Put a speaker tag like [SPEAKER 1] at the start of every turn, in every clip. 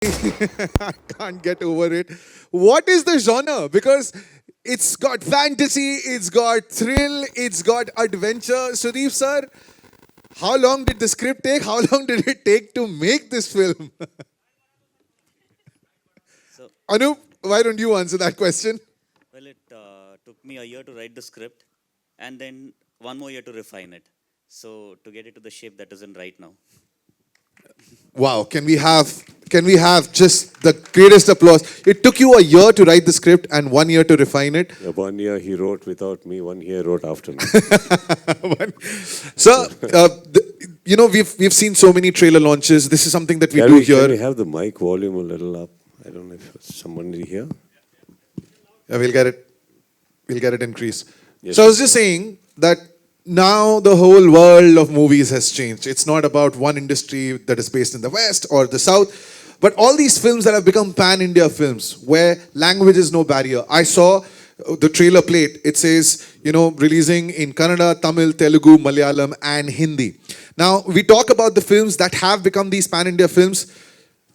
[SPEAKER 1] I can't get over it. What is the genre? Because it's got fantasy, it's got thrill, it's got adventure. Sudeep sir, how long did the script take? How long did it take to make this film?
[SPEAKER 2] So,
[SPEAKER 1] Anup, why don't you answer that question?
[SPEAKER 2] well, it took me a year to write the script and then one more year to refine it. So, to get it to the shape that is in right now.
[SPEAKER 1] Wow, can we have just the greatest applause? It took you a year to write the script and 1 year to refine it.
[SPEAKER 3] Yeah, 1 year he wrote without me, 1 year wrote after me.
[SPEAKER 1] So, we've seen so many trailer launches. This is something that we
[SPEAKER 3] Can
[SPEAKER 1] do
[SPEAKER 3] we, can
[SPEAKER 1] here.
[SPEAKER 3] we have the mic volume a little up? I don't know if somebody here.
[SPEAKER 1] Yeah, we'll get it increased.
[SPEAKER 3] Yes,
[SPEAKER 1] So I was
[SPEAKER 3] sir.
[SPEAKER 1] just saying that now the whole world of movies has changed. It's not about one industry that is based in the West or the South, but all these films that have become pan-India films where language is no barrier. I saw the trailer plate. It says, releasing in Kannada, Tamil, Telugu, Malayalam, and Hindi. Now, we talk about the films that have become these pan-India films.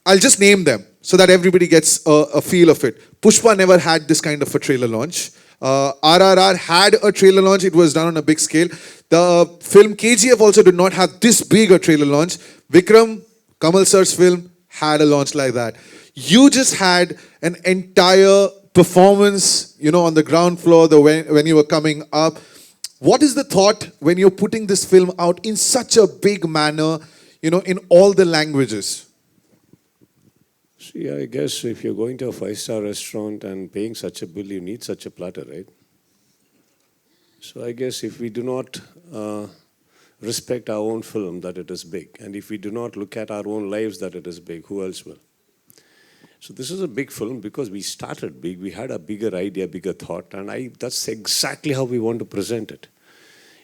[SPEAKER 1] I'll just name them so that everybody gets a feel of it. Pushpa never had this kind of a trailer launch. RRR had a trailer launch. It was done on a big scale. The film KGF also did not have this big a trailer launch. Vikram, Kamal sir's film, had a launch like that. You just had an entire performance, on the ground floor, when you were coming up. What is the thought when you're putting this film out in such a big manner, in all the languages?
[SPEAKER 3] See, I guess if you're going to a five-star restaurant and paying such a bill, you need such a platter, right? So I guess if we do not respect our own film, that it is big, and if we do not look at our own lives, that it is big, who else will? So this is a big film because we started big, we had a bigger idea, bigger thought, and that's exactly how we want to present it.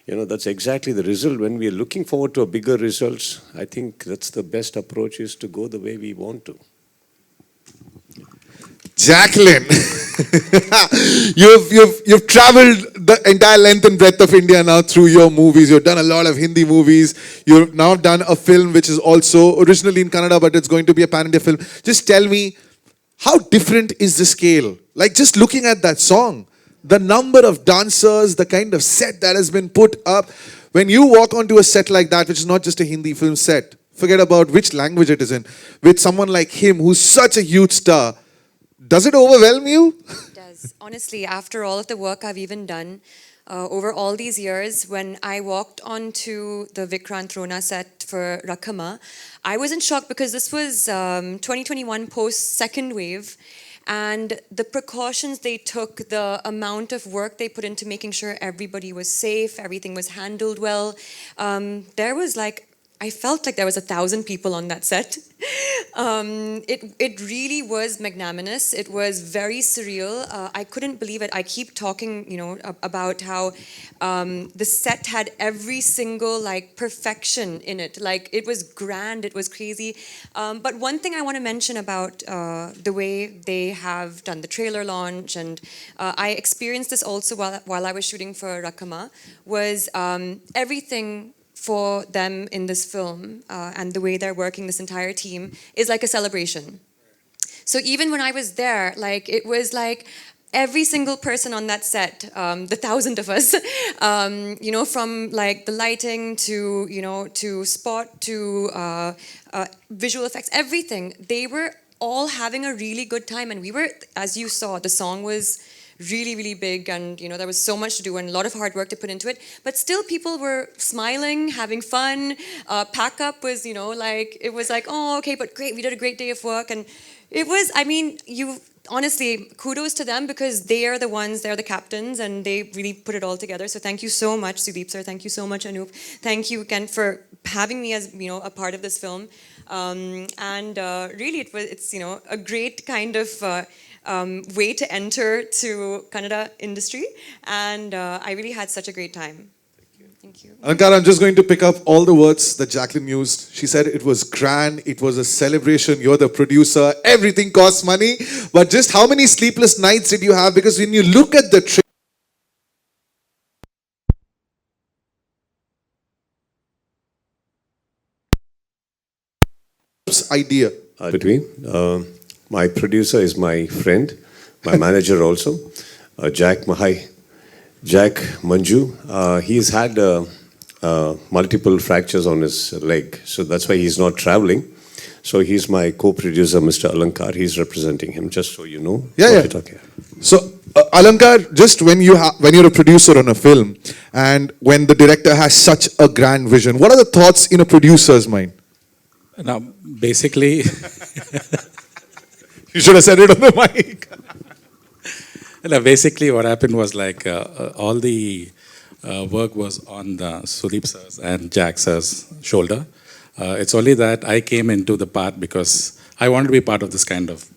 [SPEAKER 3] That's exactly the result. When we are looking forward to a bigger results, I think that's the best approach, is to go the way we want to.
[SPEAKER 1] Jacquline, you've traveled the entire length and breadth of India now through your movies. You've done a lot of Hindi movies. You've now done a film which is also originally in Kannada, but it's going to be a pan-India film. Just tell me, how different is the scale? Like, just looking at that song, the number of dancers, the kind of set that has been put up. When you walk onto a set like that, which is not just a Hindi film set, forget about which language it is in, with someone like him who's such a huge star, does it overwhelm you?
[SPEAKER 4] It does. Honestly, after all of the work I've even done over all these years, when I walked onto the Vikrant Rona set for Rakama, I was in shock because this was 2021 post second wave. And the precautions they took, the amount of work they put into making sure everybody was safe, everything was handled well. There was I felt like there was 1,000 people on that set. It really was magnanimous. It was very surreal. I couldn't believe it. I keep talking, about how the set had every single perfection in it. It was grand. It was crazy. But one thing I want to mention about the way they have done the trailer launch, and I experienced this also while I was shooting for Rakama, was everything for them in this film and the way they're working, this entire team, is like a celebration. So even when I was there, it was like every single person on that set, the 1,000 of us, from the lighting to spot to visual effects, everything, they were all having a really good time. And we were, as you saw, the song was really, really big, and there was so much to do and a lot of hard work to put into it. But still, people were smiling, having fun. Pack up was, it was like, oh, okay, but great, we did a great day of work, and it was. I mean, honestly, kudos to them because they're the captains, and they really put it all together. So thank you so much, Sudeep sir. Thank you so much, Anup. Thank you again for having me as a part of this film. And really, it's a great kind of. Way to enter to Kannada industry, and I really had such a great time. Thank you.
[SPEAKER 1] Ankar, I'm just going to pick up all the words that Jacqueline used. She said it was grand, it was a celebration, you're the producer, everything costs money. But just how many sleepless nights did you have? Because when you look at the idea,
[SPEAKER 3] between. My producer is my friend, my manager also, Jack Mahai. Jack Manju, he's had multiple fractures on his leg, so that's why he's not traveling. So he's my co-producer, Mr. Alankar. He's representing him, just so you know.
[SPEAKER 1] Yeah, yeah.
[SPEAKER 3] Talking.
[SPEAKER 1] So, Alankar, just when you're a producer on a film, and when the director has such a grand vision, what are the thoughts in a producer's mind?
[SPEAKER 5] Now, basically,
[SPEAKER 1] You should have said it on the mic.
[SPEAKER 5] basically what happened was like all the work was on the Sudeep sir's and Jack sir's shoulder. It's only that I came into the part because I wanted to be part of this kind of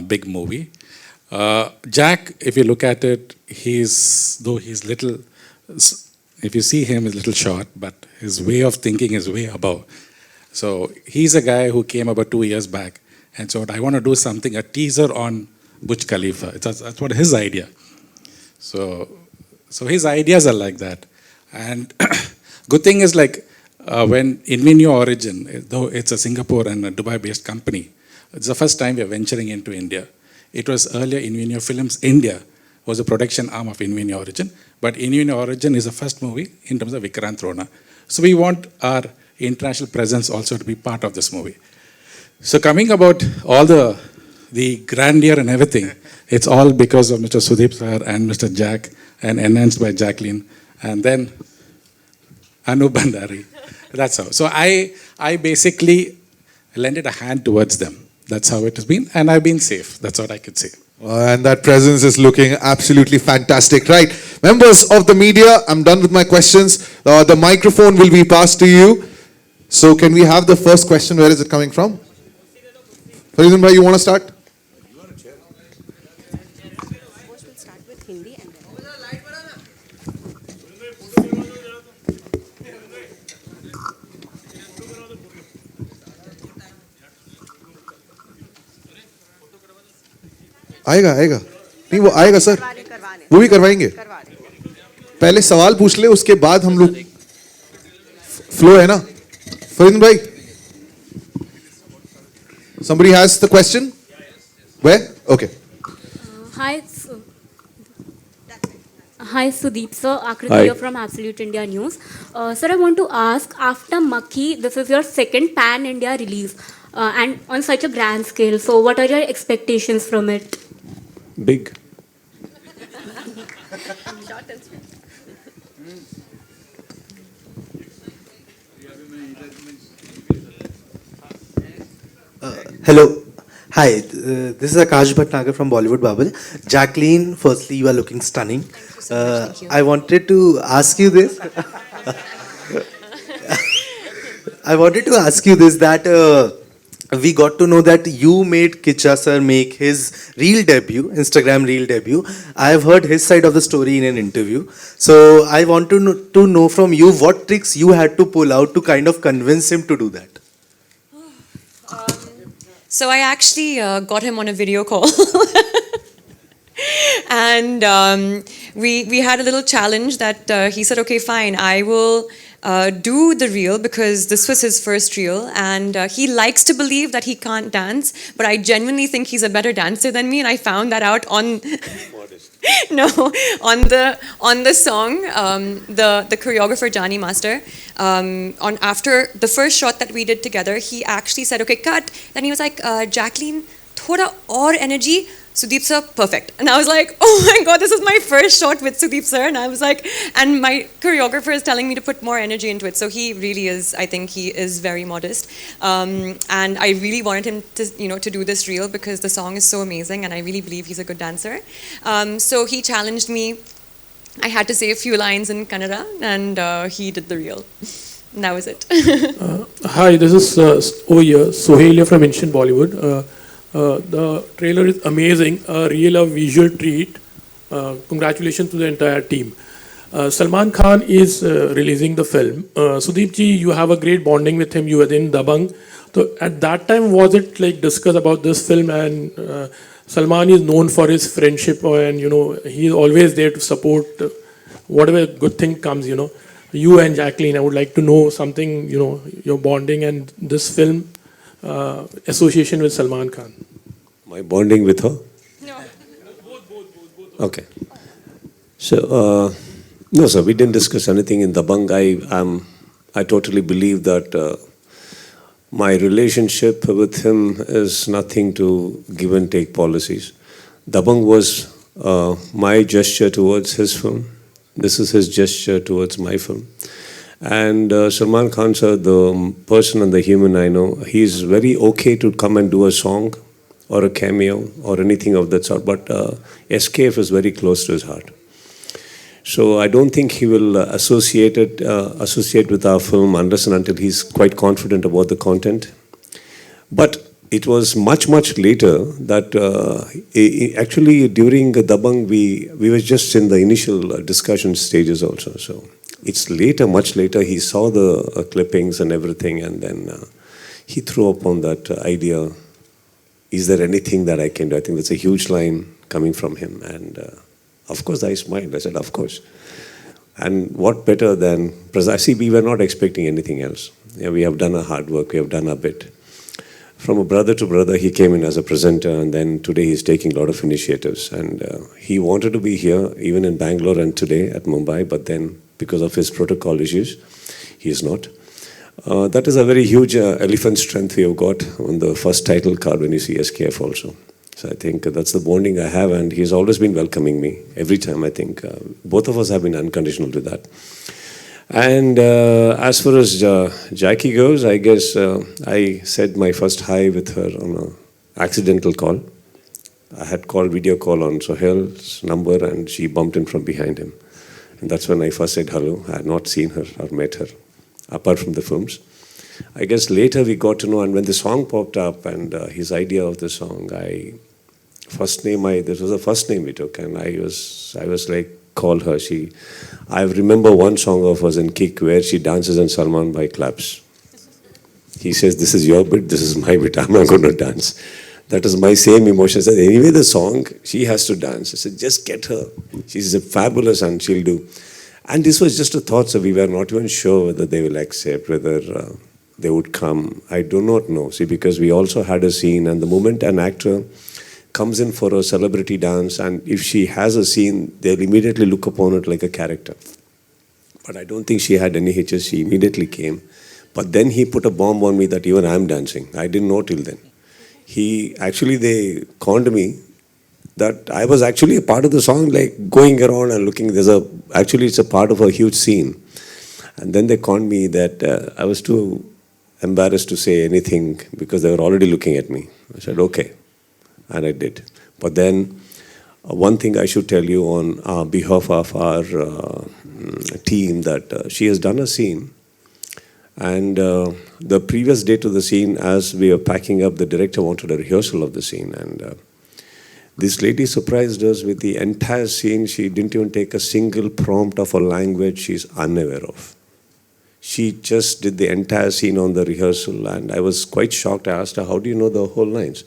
[SPEAKER 5] big movie. Jack, if you look at it, though he's little, if you see him, he's a little short, but his way of thinking is way above. So he's a guy who came about 2 years back and said, I want to do something, a teaser on Burj Khalifa. That's what his idea. So his ideas are like that. And good thing is like when Invenio Origin, though it's a Singapore and a Dubai-based company, it's the first time we are venturing into India. It was earlier Invenio Films India was a production arm of Invenio Origin, but Invenio Origin is the first movie in terms of Vikrant, Rona. So we want our international presence also to be part of this movie. So coming about all the grandeur and everything, it's all because of Mr. Sudeep sir and Mr. Jack and enhanced by Jacqline and then Anup Bhandari. That's how. So I basically lended a hand towards them. That's how it has been, and I've been safe. That's what I could say.
[SPEAKER 1] And that presence is looking absolutely fantastic. Right. Members of the media, I'm done with my questions. The microphone will be passed to you. So can we have the first question? Where is it coming from? Faridun bhai, you want to start? आएगा आएगा नहीं वो आएगा sir वो भी करवाएंगे पहले सवाल पूछ ले उसके बाद हम लोग फ्लो है ना फरीदुन भाई somebody has the question where okay
[SPEAKER 6] Hi Sudeep sir, Akriti here from Absolute India News. Sir, I want to ask, after Makhi, this is your second pan-India release and on such a grand scale. So what are your expectations from it?
[SPEAKER 3] Big.
[SPEAKER 7] Hello. Hi, this is Akash Bhatnagar from Bollywood Bubble. Jacqline, firstly, you are looking stunning.
[SPEAKER 4] Thank you so much. Thank you.
[SPEAKER 7] I wanted to ask you this. I wanted to ask you this, that we got to know that you made Kichcha sir make his reel debut, Instagram reel debut. I have heard his side of the story in an interview. So I want to know from you what tricks you had to pull out to kind of convince him to do that.
[SPEAKER 4] So I actually got him on a video call. And we had a little challenge that he said, okay, fine, I will do the reel because this was his first reel, and he likes to believe that he can't dance, but I genuinely think he's a better dancer than me, and I found that out on no on the song. The choreographer Jani Master, on after the first shot that we did together, he actually said, okay, cut. Then he was like, Jacqline, thoda aur energy. Sudeep sir, perfect. And I was like, oh my God, this is my first shot with Sudeep sir. And I was like, and my choreographer is telling me to put more energy into it. So he really is, I think he is very modest. And I really wanted him to do this reel because the song is so amazing and I really believe he's a good dancer. So he challenged me. I had to say a few lines in Kannada and he did the reel. And that was it.
[SPEAKER 8] Hi, this is Sohelia from Ancient Bollywood. The trailer is amazing, a real visual treat. Congratulations to the entire team. Salman Khan is releasing the film. Sudeep ji, you have a great bonding with him. You were in Dabang. So at that time, was it like discussed about this film? And Salman is known for his friendship, and he is always there to support whatever good thing comes. You and Jacqline, I would like to know something. Your bonding and this film. association with Salman Khan?
[SPEAKER 3] My bonding with her?
[SPEAKER 4] No.
[SPEAKER 3] Okay. So, no, sir, we didn't discuss anything in Dabang. I totally believe that my relationship with him is nothing to give and take policies. Dabang was my gesture towards his film. This is his gesture towards my film. And Salman Khan, sir, the person and the human I know, he's very okay to come and do a song or a cameo or anything of that sort. But SKF is very close to his heart. So I don't think he will associate with our film unless and until he's quite confident about the content. But it was much later that actually during Dabang we were just in the initial discussion stages also. So it's later, much later, he saw the clippings and everything, and then he threw up on that idea. Is there anything that I can do? I think that's a huge line coming from him, and of course I smiled. I said, of course. And what better than precisely, we were not expecting anything else. Yeah, we have done our hard work, we have done our bit. From a brother to brother, he came in as a presenter, and then today he's taking a lot of initiatives. And he wanted to be here, even in Bangalore and today at Mumbai, but then because of his protocol issues, he is not. That is a very huge elephant strength we have got on the first title card when you see SKF also. So I think that's the bonding I have, and he's always been welcoming me every time. I think both of us have been unconditional to that. And as far as Jackie goes, I guess I said my first hi with her on an accidental call. I had called video call on Sohail's number, and she bumped in from behind him. And that's when I first said hello. I had not seen her or met her, apart from the films. I guess later we got to know, and when the song popped up and his idea of the song, this was the first name we took, and I was like, call her. I remember one song of hers in Kick where she dances and Salman Bhai claps. He says, this is your bit, this is my bit, I'm not going to dance. That is my same emotion. I said, anyway, the song, she has to dance. I said, just get her. She's fabulous and she'll do. And this was just a thought, so we were not even sure whether they will accept, whether they would come. I do not know. See, because we also had a scene, and the moment an actor comes in for a celebrity dance, and if she has a scene, they'll immediately look upon it like a character. But I don't think she had any hitches. She immediately came. But then he put a bomb on me that even I'm dancing. I didn't know till then. They conned me that I was actually a part of the song, like going around and looking. It's a part of a huge scene. And then they conned me that I was too embarrassed to say anything because they were already looking at me. I said, okay. And I did. But then one thing I should tell you on behalf of our team, that she has done a scene. And the previous day to the scene, as we were packing up, the director wanted a rehearsal of the scene. And this lady surprised us with the entire scene. She didn't even take a single prompt of a language she's unaware of. She just did the entire scene on the rehearsal, and I was quite shocked. I asked her, how do you know the whole lines?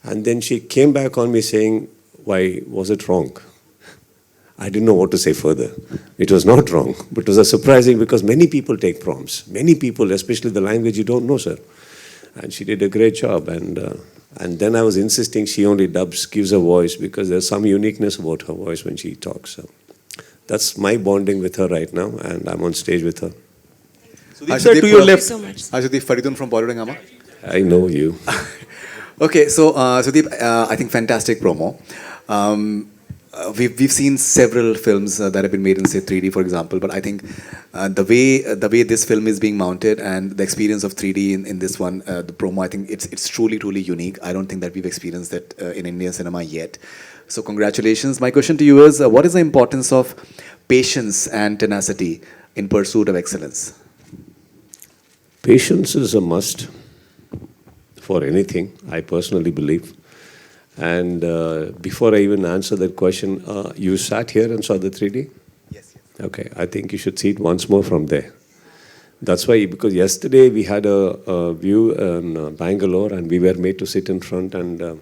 [SPEAKER 3] And then she came back on me saying, why was it wrong? I didn't know what to say further. It was not wrong, but it was surprising because many people take prompts. Many people, especially the language you don't know, sir. And she did a great job. And then I was insisting she only gives a voice because there's some uniqueness about her voice when she talks. So that's my bonding with her right now, and I'm on stage with her.
[SPEAKER 1] Sudeep, sir, to your left.
[SPEAKER 4] Thank you so much.
[SPEAKER 1] Hi, Sudeep, Faridun from Bollywood Hangama.
[SPEAKER 3] I know you.
[SPEAKER 9] Okay, so Sudeep, I think fantastic promo. We've seen several films that have been made in, say, 3D, for example, but I think the way this film is being mounted and the experience of 3D in this one, the promo, I think it's truly unique. I don't think that we've experienced that in Indian cinema yet. So congratulations. My question to you is, what is the importance of patience and tenacity in pursuit of excellence?
[SPEAKER 3] Patience is a must for anything, I personally believe. And before I even answer that question, you sat here and saw the 3D?
[SPEAKER 9] Yes.
[SPEAKER 3] Okay, I think you should see it once more from there. That's why, because yesterday we had a view in Bangalore and we were made to sit in front, and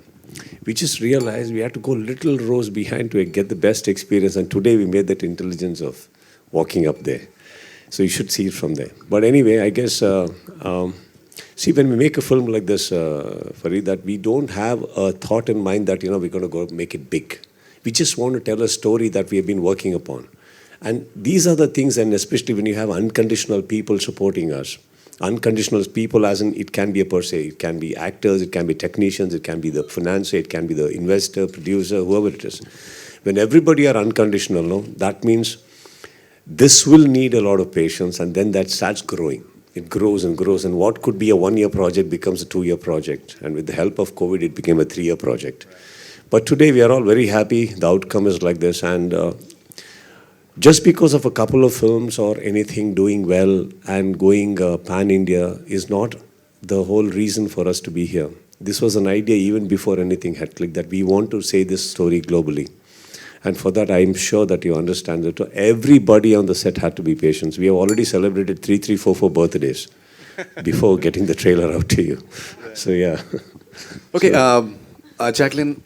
[SPEAKER 3] we just realized we had to go little rows behind to get the best experience, and today we made that intelligence of walking up there. So you should see it from there. But anyway, I guess See, when we make a film like this, Farid, that we don't have a thought in mind that, we're going to go make it big. We just want to tell a story that we have been working upon. And these are the things, and especially when you have unconditional people supporting us. Unconditional people as in, it can be a per se, it can be actors, it can be technicians, it can be the financier, it can be the investor, producer, whoever it is. When everybody are unconditional, no, that means this will need a lot of patience, and then that starts growing. It grows and grows, and what could be a 1-year project becomes a 2-year project. And with the help of COVID, it became a 3-year project. But today we are all very happy. The outcome is like this, and just because of a couple of films or anything doing well and going pan-India is not the whole reason for us to be here. This was an idea even before anything had clicked, that we want to say this story globally. And for that, I'm sure that you understand that everybody on the set had to be patient. We have already celebrated 4 birthdays before getting the trailer out to you. So, yeah.
[SPEAKER 9] Okay, Jacqline,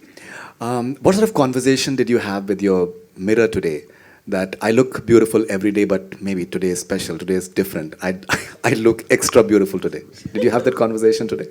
[SPEAKER 9] what sort of conversation did you have with your mirror today? That I look beautiful every day, but maybe today is special, today is different. I look extra beautiful today. Did you have that conversation today?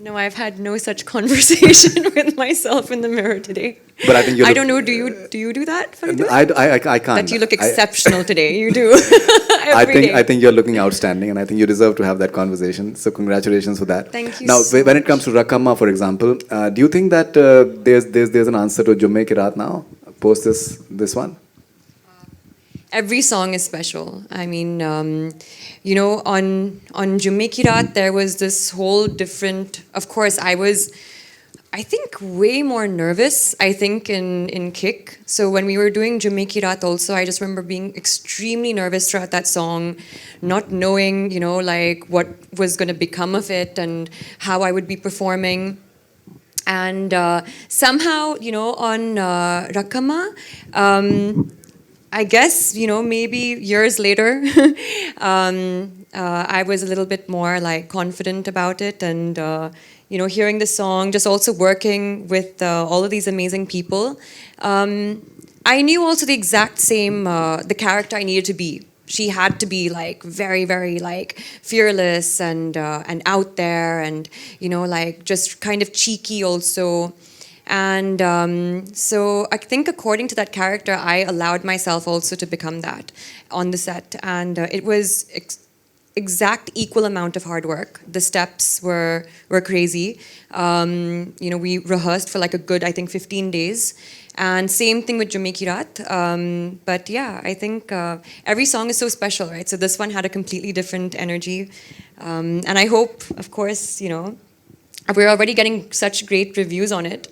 [SPEAKER 4] No, I've had no such conversation with myself in the mirror today.
[SPEAKER 9] But I think you
[SPEAKER 4] I don't know, do you do that? Faridun?
[SPEAKER 9] I can't.
[SPEAKER 4] That you look exceptional today, you do.
[SPEAKER 9] I think you're looking outstanding, and I think you deserve to have that conversation. So congratulations for that.
[SPEAKER 4] Thank you
[SPEAKER 9] Now,
[SPEAKER 4] so
[SPEAKER 9] when it comes to Rakama, for example, do you think that there's an answer to Jumme Ki Raat now, post this one?
[SPEAKER 4] Every song is special. I mean, on Jumme Ki Raat, there was this whole different, of course, I think way more nervous, in Kick. So when we were doing Jumme Ki Raat also, I just remember being extremely nervous throughout that song, not knowing, what was going to become of it and how I would be performing. And somehow, on Rakama, I guess, maybe years later, I was a little bit more confident about it, and hearing the song, just also working with all of these amazing people. I knew also the exact same, the character I needed to be. She had to be very, very fearless and out there, and just kind of cheeky also. And so I think according to that character, I allowed myself also to become that on the set. And it was exact equal amount of hard work. The steps were crazy. We rehearsed for a good, I think, 15 days. And same thing with Jumme Ki Raat. But yeah, I think every song is so special, right? So this one had a completely different energy. And I hope, of course, we're already getting such great reviews on it.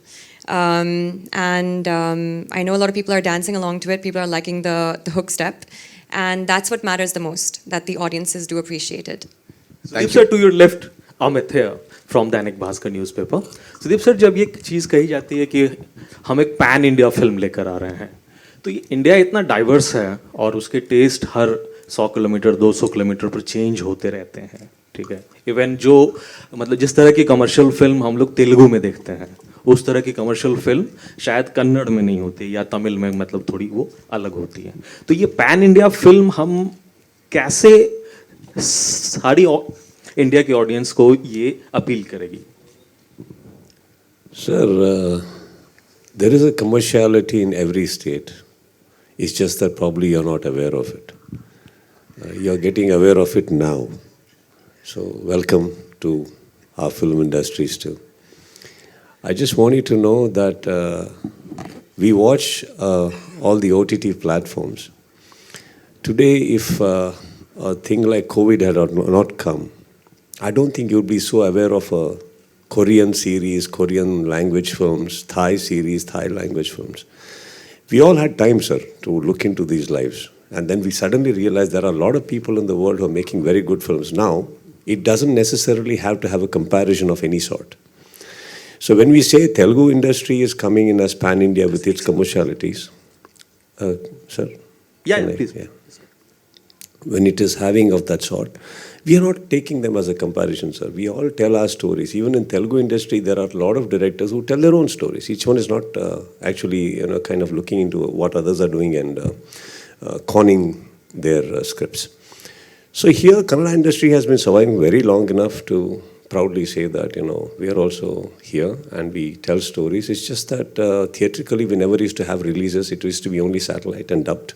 [SPEAKER 4] And I know a lot of people are dancing along to it. People are liking the hook step. And that's what matters the most, that the audiences do appreciate it.
[SPEAKER 10] Sudeep sir, to your left, Amit here from Dainik Bhaskar newspaper. Sudeep sir, जब ये चीज़ कही जाती है कि हम एक pan India film लेकर आ रहे हैं, तो ये इंडिया इतना डाइवर्स है और उसके टेस्ट हर 100 किलोमीटर 200 किलोमीटर पर चेंज होते रहते हैं, ठीक है. इवन जो जिस तरह की कमर्शियल फिल्म हम लोग तेलुगु में देखते हैं, उस तरह की कमर्शियल फिल्म शायद कन्नड़ में नहीं होती या तमिल में, थोड़ी वो अलग होती है. तो ये पैन इंडिया फिल्म हम कैसे सारी इंडिया के ऑडियंस को ये अपील करेगी?
[SPEAKER 3] Sir, there is a commerciality in every state. It's just that probably you're not aware of it. You're getting aware of it now. So welcome to our film industries too. I just want you to know that we watch all the OTT platforms. Today, if a thing like COVID had not come, I don't think you'd be so aware of a Korean series, Korean language films, Thai series, Thai language films. We all had time, sir, to look into these lives. And then we suddenly realized there are a lot of people in the world who are making very good films. Now, it doesn't necessarily have to have a comparison of any sort. So when we say Telugu industry is coming in as pan-India with its commercialities, sir?
[SPEAKER 10] Please.
[SPEAKER 3] Yeah. When it is having of that sort, we are not taking them as a comparison, sir. We all tell our stories. Even in Telugu industry, there are a lot of directors who tell their own stories. Each one is not actually, kind of looking into what others are doing and conning their scripts. So here, Kannada industry has been surviving very long enough to proudly say that, we are also here and we tell stories. It's just that theatrically we never used to have releases. It used to be only satellite and dubbed.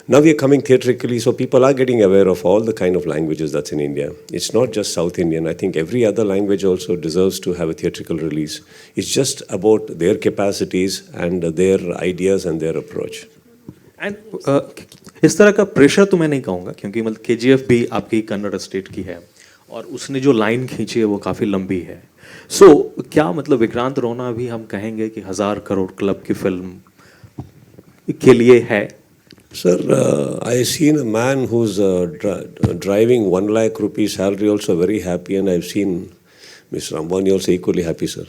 [SPEAKER 3] Now we are coming theatrically, so people are getting aware of all the kind of languages that's in India. It's not just South Indian. I think every other language also deserves to have a theatrical release. It's just about their capacities and their ideas and their approach.
[SPEAKER 10] And इस तरह का pressure तो मैं नहीं कहूँगा, क्योंकि मतलब KGF भी आपकी कन्नड़ स्टेट की है और उसने जो लाइन खींची है वो काफ़ी लंबी है. सो क्या मतलब विक्रांत रोना भी हम कहेंगे कि 1000 करोड़ क्लब की फिल्म के लिए है?
[SPEAKER 3] Sir, I seen a man who's driving 1 lakh rupees salary also very happy, and I've seen Mr. Ambani also equally happy, sir.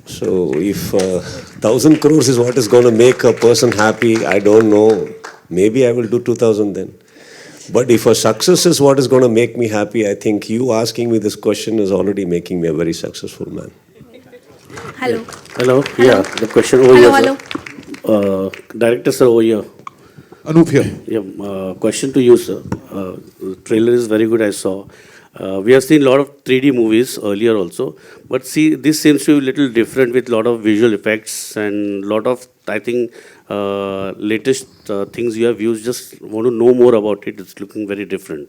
[SPEAKER 3] So if 1,000 crores is what is going to make a person happy, I don't know. Maybe I will do 2,000 then. But if a success is what is going to make me happy, I think you asking me this question is already making me a very successful man.
[SPEAKER 11] Hello.
[SPEAKER 12] Hello. Yeah, the question over here.
[SPEAKER 11] Hello.
[SPEAKER 12] Director sir over here.
[SPEAKER 1] Anup here.
[SPEAKER 12] Yeah, question to you, sir. The trailer is very good, I saw. We have seen a lot of 3D movies earlier also, but see, this seems to be a little different with a lot of visual effects and a lot of, I think, latest things you have used. Just want to know more about it. It's looking very different.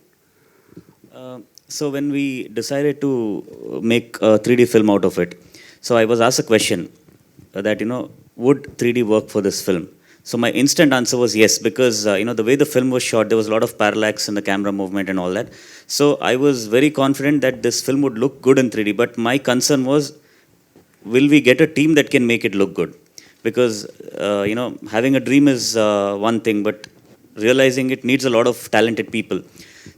[SPEAKER 2] So when we decided to make a 3D film out of it, so I was asked a question that, would 3D work for this film? So my instant answer was yes, because the way the film was shot, there was a lot of parallax in the camera movement and all that. So I was very confident that this film would look good in 3D. But my concern was, will we get a team that can make it look good? Because having a dream is one thing, but realizing it needs a lot of talented people.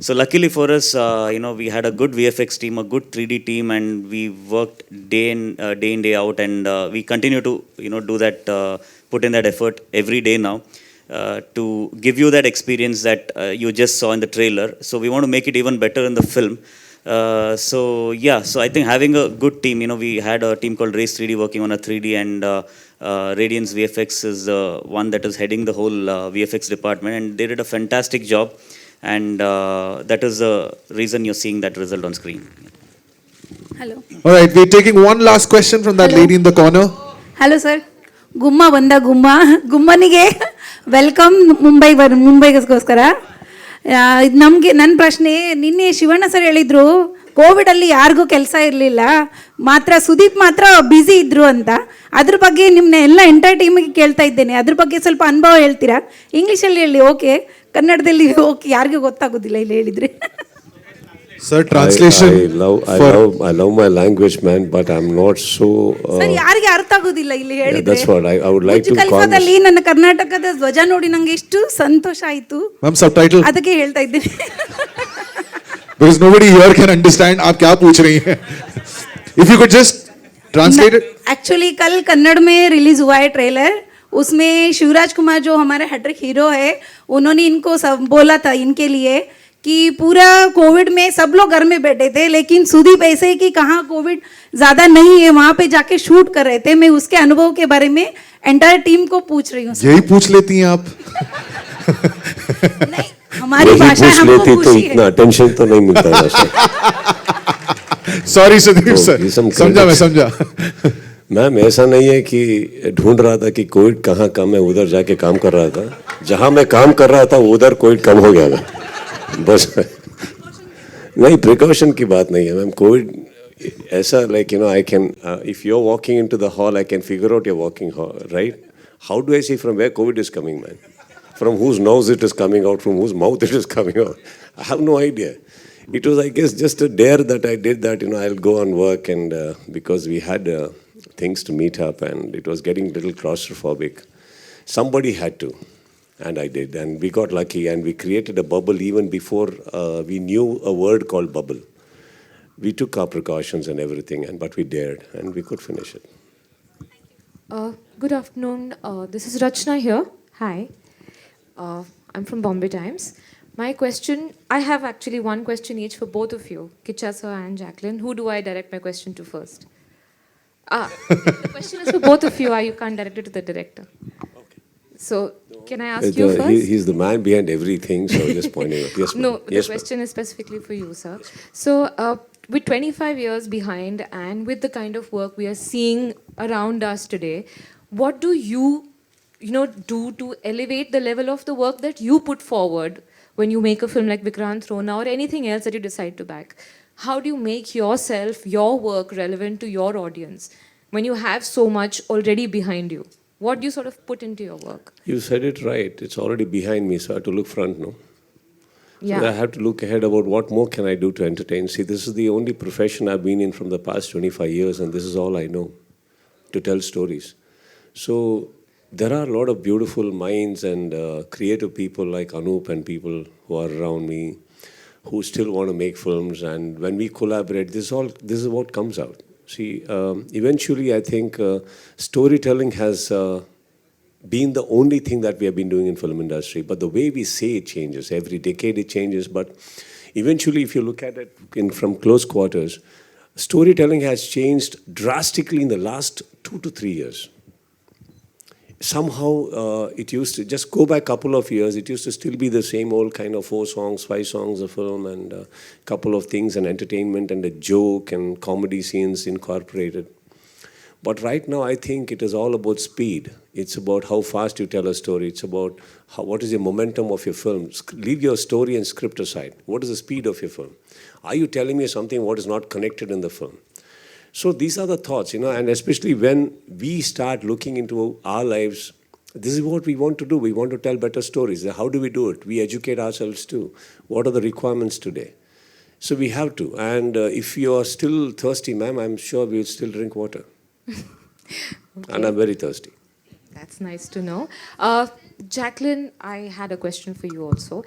[SPEAKER 2] So luckily for us, we had a good VFX team, a good 3D team, and we worked day in day out, and we continue to do that, put in that effort every day now to give you that experience that you just saw in the trailer. So we want to make it even better in the film. So I think having a good team, we had a team called Race 3D working on a 3D, and Radiance VFX is one that is heading the whole VFX department, and they did a fantastic job. And that is the reason you're seeing that result on screen.
[SPEAKER 11] Hello.
[SPEAKER 1] All right, we're taking one last question from that lady in the corner.
[SPEAKER 11] Hello, sir. Gumma Vanda Gumma. Gummanige welcome ಮುಂಬೈಗೋಸ್ಕರ. ನಮಗೆ ನನ್ನ ಪ್ರಶ್ನೆ, ನಿನ್ನೆ Shivanna sir ಹೇಳಿದ್ರು ಕೋವಿಡಲ್ಲಿ ಯಾರಿಗೂ ಕೆಲಸ ಇರಲಿಲ್ಲ, ಮಾತ್ರ ಸುದೀಪ್ ಮಾತ್ರ ಬ್ಯುಸಿ ಇದ್ರು ಅಂತ. ಅದ್ರ ಬಗ್ಗೆ ನಿಮ್ಮನ್ನ ಎಲ್ಲ ಎಂಟೈರ್ ಟೀಮಿಗೆ ಕೇಳ್ತಾ ಇದ್ದೇನೆ. ಅದ್ರ ಬಗ್ಗೆ ಸ್ವಲ್ಪ ಅನುಭವ ಹೇಳ್ತೀರಾ? ಇಂಗ್ಲೀಷಲ್ಲಿ ಹೇಳಿ, ಓಕೆ. ಕನ್ನಡದಲ್ಲಿ ಓಕೆ, ಯಾರಿಗೂ ಗೊತ್ತಾಗೋದಿಲ್ಲ ಇಲ್ಲಿ ಹೇಳಿದ್ರೆ.
[SPEAKER 1] Sir, translation.
[SPEAKER 3] I love my language, man, but I'm not so.
[SPEAKER 11] Sir, ಯಾರಿಗೆ ಅರ್ಥ ಆಗೋದಿಲ್ಲ ಇಲ್ಲಿ ಹೇಳಿದ್ರೆ.
[SPEAKER 3] That's what I would like to.
[SPEAKER 11] ಕಲ್ಪದಲ್ಲಿ ನನ್ನ ಕರ್ನಾಟಕದ ಧ್ವಜ ನೋಡಿ ನಂಗೆ ಎಷ್ಟು ಸಂತೋಷ ಆಯ್ತು.
[SPEAKER 1] Ma'am, subtitle.
[SPEAKER 11] ಅದಕ್ಕೆ ಹೇಳ್ತಾ ಇದ್ದೀನಿ.
[SPEAKER 1] Because nobody here can understand आप क्या पूछ रही हैं. If you could just translate it.
[SPEAKER 11] Actually कल कन्नड़ में रिलीज हुआ है ट्रेलर. उसमें शिवराज कुमार जो हमारे हैट्रिक हीरो है, उन्होंने इनको सब बोला था इनके लिए कि पूरा कोविड में सब लोग घर में बैठे थे, लेकिन सुदीप ऐसे ही कि कहाँ कोविड ज़्यादा नहीं है, वहाँ पे जाके शूट कर रहे थे. मैं उसके अनुभव के बारे में एंटायर टीम को पूछ रही हूँ.
[SPEAKER 1] यही पूछ लेती हैं आप.
[SPEAKER 11] नहीं, हमारी भाषा हमको पूछी है.
[SPEAKER 3] इतना अटेंशन तो नहीं मिलता वैसे.
[SPEAKER 1] Sorry सुदीप सर, समझा मैं समझा.
[SPEAKER 3] मैम, ऐसा नहीं है कि ढूंढ रहा था कि कोविड कहाँ कम है, उधर जाके काम कर रहा था. जहाँ मैं काम कर रहा था उधर कोविड कम हो गया था, बस. नहीं, प्रिकॉशन की बात नहीं है मैम. कोविड ऐसा, like I can, if you are walking into the hall, I can figure out your walking right. How do I see from where covid is coming, man? From whose nose it is coming out, from whose mouth it is coming out. I have no idea. It was, I guess, just a dare that I did that, I'll go and work, and because we had things to meet up and it was getting a little claustrophobic. Somebody had to, and I did, and we got lucky, and we created a bubble even before we knew a word called bubble. We took our precautions and everything, but we dared, and we could finish it.
[SPEAKER 13] Good afternoon. This is Rachna here. Hi. I'm from Bombay Times. My question, I have actually one question each for both of you, Kichcha sir and Jacqline. Who do I direct my question to first? The question is for both of you. You can't direct it to the director.
[SPEAKER 3] Okay.
[SPEAKER 13] So can I ask you first?
[SPEAKER 3] He's the man behind everything, so just pointing out. Yes,
[SPEAKER 13] No,
[SPEAKER 3] ma'am.
[SPEAKER 13] the
[SPEAKER 3] Yes, ma'am.
[SPEAKER 13] question is specifically for you, sir. So, with 25 years behind and with the kind of work we are seeing around us today, what do you do to elevate the level of the work that you put forward when you make a film like Vikrant, Rona, or anything else that you decide to back? How do you make yourself, your work relevant to your audience when you have so much already behind you? What do you sort of put into your work?
[SPEAKER 3] You said it right. It's already behind me, so I have to look front, no?
[SPEAKER 13] Yeah.
[SPEAKER 3] So I have to look ahead about what more can I do to entertain. See, this is the only profession I've been in from the past 25 years, and this is all I know, to tell stories. So there are a lot of beautiful minds and creative people like Anup and people who are around me who still want to make films. And when we collaborate, this is what comes out. See, eventually I think storytelling has been the only thing that we have been doing in film industry. But the way we say it changes. Every decade it changes. But eventually, if you look at it from close quarters, storytelling has changed drastically in the last 2 to 3 years. Somehow it used to just go back a couple of years. It used to still be the same old kind of 4 songs, 5 songs a film, and a couple of things and entertainment and a joke and comedy scenes incorporated. But right now, I think it is all about speed. It's about how fast you tell a story. It's about what is the momentum of your film. Leave your story and script aside. What is the speed of your film? Are you telling me something what is not connected in the film? So these are the thoughts, and especially when we start looking into our lives, this is what we want to do. We want to tell better stories. How do we do it? We educate ourselves too. What are the requirements today? So we have to. And if you are still thirsty, ma'am, I'm sure we'll still drink water.
[SPEAKER 13] Okay.
[SPEAKER 3] And I'm very thirsty.
[SPEAKER 13] That's nice to know. Jacqline, I had a question for you also.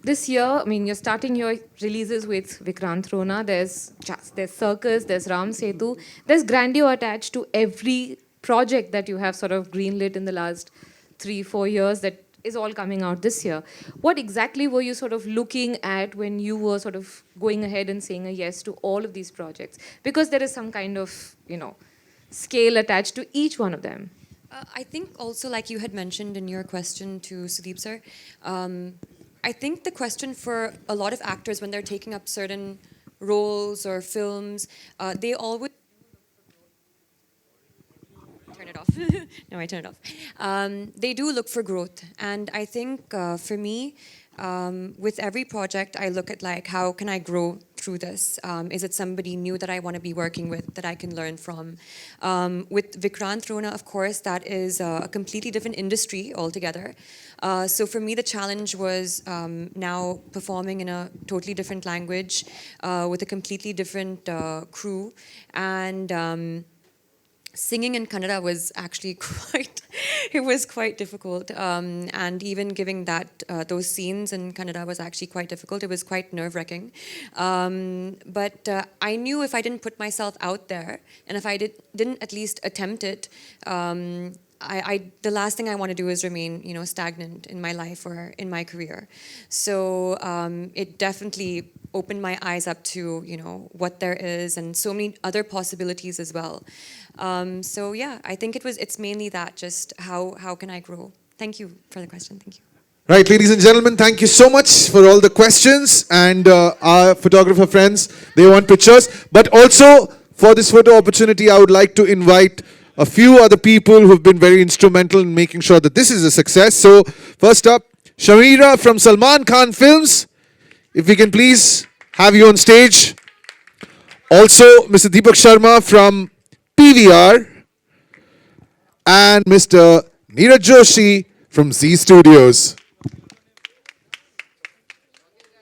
[SPEAKER 13] This year, you're starting your releases with Vikrant Rona. There's Circus, there's Ram Setu. There's grandeur attached to every project that you have sort of greenlit in the last 3-4 years that is all coming out this year. What exactly were you sort of looking at when you were sort of going ahead and saying a yes to all of these projects? Because there is some kind of, scale attached to each one of them.
[SPEAKER 4] I think also, like you had mentioned in your question to Sudeep sir, I think the question for a lot of actors when they're taking up certain roles or films, they always turn it off. No, I turn it off. They do look for growth, and I think for me, with every project, I look at like how can I grow through this? Is it somebody new that I want to be working with that I can learn from? With Vikrant Rona, of course, that is a completely different industry altogether. So for me, the challenge was now performing in a totally different language with a completely different crew, and singing in Kannada was actually quite difficult. And even giving those scenes in Kannada was actually quite difficult. It was quite nerve-wracking. But I knew if I didn't put myself out there, and if I didn't at least attempt it, the last thing I want to do is remain, stagnant in my life or in my career. So it definitely opened my eyes up to, what there is and so many other possibilities as well. So yeah, I think it's mainly that, just how can I grow? Thank you for the question. Thank you.
[SPEAKER 1] Right, ladies and gentlemen, thank you so much for all the questions. And our photographer friends, they want pictures. But also, for this photo opportunity, I would like to invite a few other people who have been very instrumental in making sure that this is a success. So, first up, Shamira from Salman Khan Films. If we can please have you on stage. Also, Mr. Deepak Sharma from PVR. And Mr. Neeraj Joshi from Z Studios.